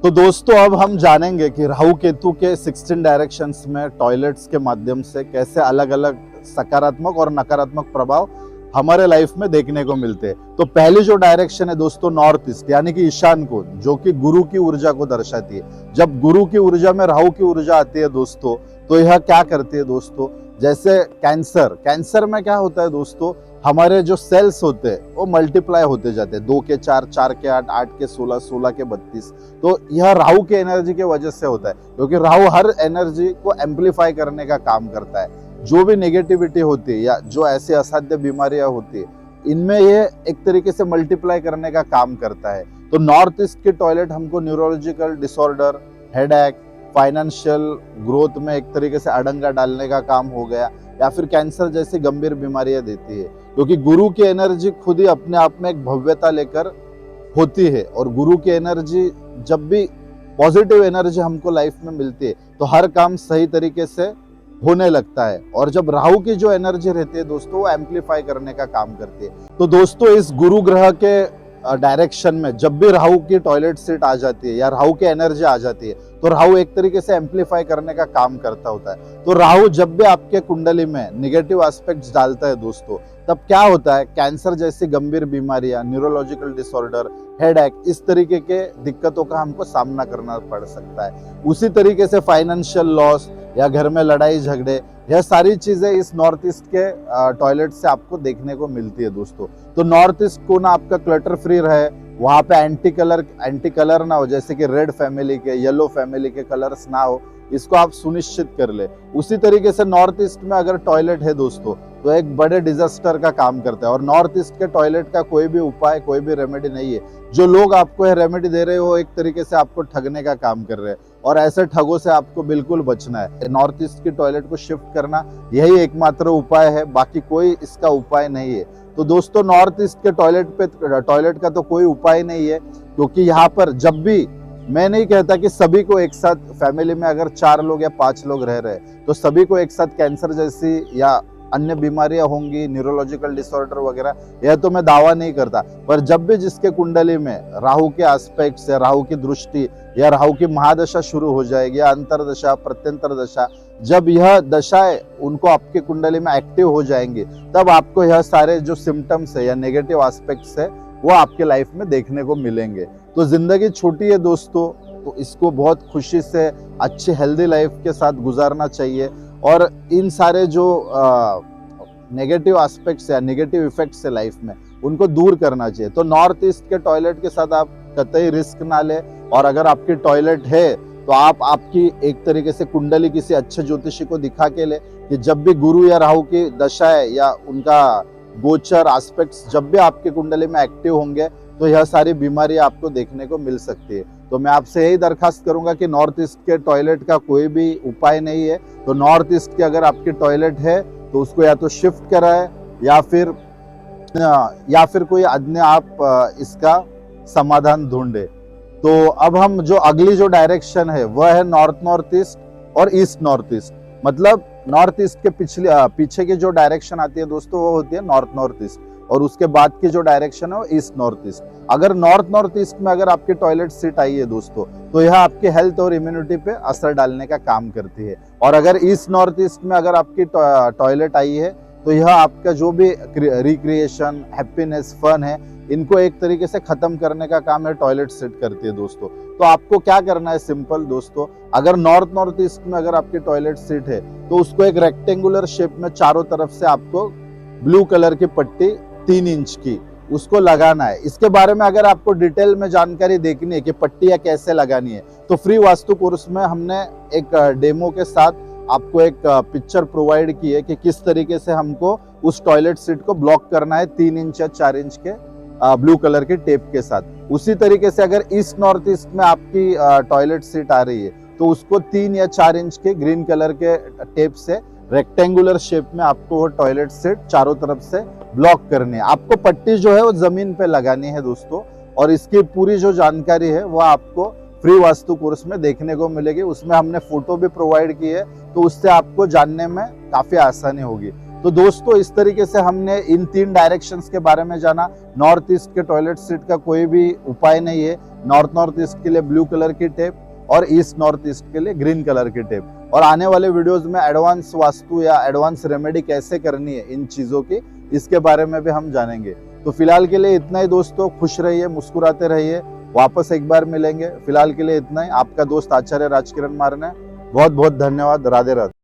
तो दोस्तों अब हम जानेंगे कि राहु केतु के 16 डायरेक्शंस में टॉयलेट्स के माध्यम से कैसे अलग अलग सकारात्मक और नकारात्मक प्रभाव हमारे लाइफ में देखने को मिलते हैं। तो पहली जो डायरेक्शन है दोस्तों नॉर्थ ईस्ट यानी कि ईशान कोण, जो कि गुरु की ऊर्जा को दर्शाती है। जब गुरु की ऊर्जा में राहु की ऊर्जा आती है दोस्तों, तो यह क्या करती है दोस्तों, जैसे कैंसर में क्या होता है दोस्तों, हमारे जो सेल्स होते हैं वो मल्टीप्लाई होते जाते हैं, 2 के 4, 4 के 8, 8 के 16, 16 के 32। तो यह राहु के एनर्जी की वजह से होता है, क्योंकि राहु हर एनर्जी को एम्पलीफाई करने का काम करता है। जो भी नेगेटिविटी होती है या जो ऐसी असाध्य बीमारियां होती है, इनमें ये एक तरीके से मल्टीप्लाई करने का काम करता है। तो नॉर्थ ईस्ट के टॉयलेट हमको neurological disorder, headache, financial growth में एक तरीके से अड़ंगा डालने का काम हो गया, या फिर कैंसर जैसी गंभीर बीमारियां देती है, क्योंकि गुरु की एनर्जी खुद ही अपने आप में एक भव्यता लेकर होती है। और गुरु की एनर्जी, जब भी पॉजिटिव एनर्जी हमको लाइफ में मिलती है तो हर काम सही तरीके से होने लगता है। और जब राहु की जो एनर्जी रहती है दोस्तों, वो एम्पलीफाई करने का काम करती है। तो दोस्तों इस गुरु ग्रह के डायरेक्शन में जब भी राहु की टॉयलेट सीट आ जाती है या राहु की एनर्जी आ जाती है, तो राहु एक तरीके से एम्पलीफाई करने का काम करता होता है। तो राहु जब भी आपके कुंडली में निगेटिव एस्पेक्ट्स डालता है दोस्तों, तब क्या होता है, कैंसर जैसी गंभीर बीमारियां, न्यूरोलॉजिकल डिसऑर्डर, हेडेक, इस तरीके के दिक्कतों का हमको सामना करना पड़ सकता है। उसी तरीके से फाइनेंशियल लॉस या घर में लड़ाई झगड़े, यह सारी चीजें इस नॉर्थ ईस्ट के टॉयलेट से आपको देखने को मिलती है दोस्तों। तो नॉर्थ ईस्ट को ना आपका क्लटर फ्री रहे, वहां पे एंटी कलर ना हो, जैसे कि रेड फैमिली के, येलो फैमिली के कलर्स ना हो, इसको आप सुनिश्चित कर ले। उसी तरीके से नॉर्थ ईस्ट में अगर टॉयलेट है दोस्तों, तो एक बड़े डिजास्टर का काम करता है। और नॉर्थ ईस्ट के टॉयलेट का कोई भी उपाय, कोई भी रेमेडी नहीं है। जो लोग आपको यह रेमेडी दे रहे हो, एक तरीके से आपको ठगने का काम कर रहे हैं, और ऐसे ठगों से आपको बिल्कुल बचना है। नॉर्थ ईस्ट की टॉयलेट को शिफ्ट करना यही एकमात्र उपाय है, बाकी कोई इसका उपाय नहीं है। तो दोस्तों नॉर्थ ईस्ट के टॉयलेट का तो कोई उपाय नहीं है, क्योंकि यहाँ पर जब भी, मैं नहीं कहता कि सभी को एक साथ, फैमिली में अगर 4 लोग या 5 लोग रह रहे हैं तो सभी को एक साथ कैंसर जैसी या अन्य बीमारियां होंगी, न्यूरोलॉजिकल डिसऑर्डर वगैरह, यह तो मैं दावा नहीं करता। पर जब भी जिसके कुंडली में राहु के एस्पेक्ट्स या राहु की दृष्टि या राहु की महादशा शुरू हो जाएगी, या अंतरदशा, प्रत्यंतर दशा, जब यह दशाएं उनको आपके कुंडली में एक्टिव हो जाएंगी, तब आपको यह सारे जो सिम्टम्स है या नेगेटिव एस्पेक्ट्स है वो आपके लाइफ में देखने को मिलेंगे। तो जिंदगी छोटी है दोस्तों, तो इसको बहुत खुशी से अच्छी हेल्दी लाइफ के साथ गुजारना चाहिए, और इन सारे जो नेगेटिव एस्पेक्ट्स या नेगेटिव इफेक्ट्स है लाइफ में, उनको दूर करना चाहिए। तो नॉर्थ ईस्ट के टॉयलेट के साथ आप कतई रिस्क ना ले, और अगर आपकी टॉयलेट है तो आप आपकी एक तरीके से कुंडली किसी अच्छे ज्योतिषी को दिखा के ले, कि जब भी गुरु या राहु की दशाएं या उनका गोचर एस्पेक्ट्स जब भी आपके कुंडली में एक्टिव होंगे, तो यह सारी बीमारियां आपको देखने को मिल सकती है। तो मैं आपसे यही दरखास्त करूंगा कि नॉर्थ ईस्ट के टॉयलेट का कोई भी उपाय नहीं है। तो नॉर्थ ईस्ट की अगर आपकी टॉयलेट है तो उसको या तो शिफ्ट कराए, या फिर कोई अन्य आप इसका समाधान ढूंढे। तो अब हम जो अगली जो डायरेक्शन है वह है नॉर्थ ईस्ट और ईस्ट नॉर्थ ईस्ट। मतलब नॉर्थ ईस्ट के पीछे की जो डायरेक्शन आती है दोस्तों, वो होती है नॉर्थ ईस्ट, और उसके बाद की जो डायरेक्शन है वो ईस्ट नॉर्थ ईस्ट। अगर नॉर्थ ईस्ट में अगर आपकी टॉयलेट सीट आई है दोस्तों, तो यह आपकी हेल्थ और इम्यूनिटी पे असर डालने का काम करती है। और अगर ईस्ट नॉर्थ ईस्ट में अगर आपकी टॉयलेट आई है, तो यह आपका जो भी रिक्रिएशन, हैप्पीनेस, फन है, इनको एक तरीके से खत्म करने का काम है टॉयलेट सीट करती है दोस्तों। तो आपको क्या करना है, सिंपल दोस्तों, अगर नॉर्थ ईस्ट में अगर आपकी टॉयलेट सीट है, तो उसको एक रेक्टेंगुलर शेप में चारों तरफ से आपको ब्लू कलर की पट्टी 3 इंच की उसको लगाना है। इसके बारे में अगर आपको डिटेल में जानकारी देखनी है कि पट्टियां कैसे लगानी है, तो फ्री वास्तु कोर्स में हमने एक डेमो के साथ आपको एक पिक्चर प्रोवाइड की है कि किस तरीके से हमको उस टॉयलेट सीट को ब्लॉक करना है 3 इंच या 4 इंच के ब्लू कलर के टेप के साथ। उसी तरीके से अगर ईस्ट नॉर्थ ईस्ट में आपकी टॉयलेट सीट आ रही है, तो उसको 3 या 4 इंच के ग्रीन कलर के टेप से रेक्टेंगुलर शेप में आपको वो टॉयलेट सीट चारों तरफ से ब्लॉक करनी है। आपको पट्टी जो है वो जमीन पे लगानी है दोस्तों, और इसकी पूरी जो जानकारी है वो आपको फ्री वास्तु कोर्स में देखने को मिलेगी। उसमें हमने फोटो भी प्रोवाइड की है, तो उससे आपको जानने में काफी आसानी होगी। तो दोस्तों इस तरीके से हमने इन 3 डायरेक्शंस के बारे में जाना। नॉर्थ ईस्ट के टॉयलेट सीट का कोई भी उपाय नहीं है। नॉर्थ ईस्ट के लिए ब्लू कलर की टेप और ईस्ट नॉर्थ ईस्ट के लिए ग्रीन कलर की टेप। और आने वाले वीडियोस में एडवांस वास्तु या एडवांस रेमेडी कैसे करनी है इन चीजों की, इसके बारे में भी हम जानेंगे। तो फिलहाल के लिए इतना ही दोस्तों, खुश रहिए, मुस्कुराते रहिए, वापस एक बार मिलेंगे। फिलहाल के लिए इतना ही। आपका दोस्त आचार्य राजकिरण मारने, बहुत बहुत धन्यवाद। राधे राधे।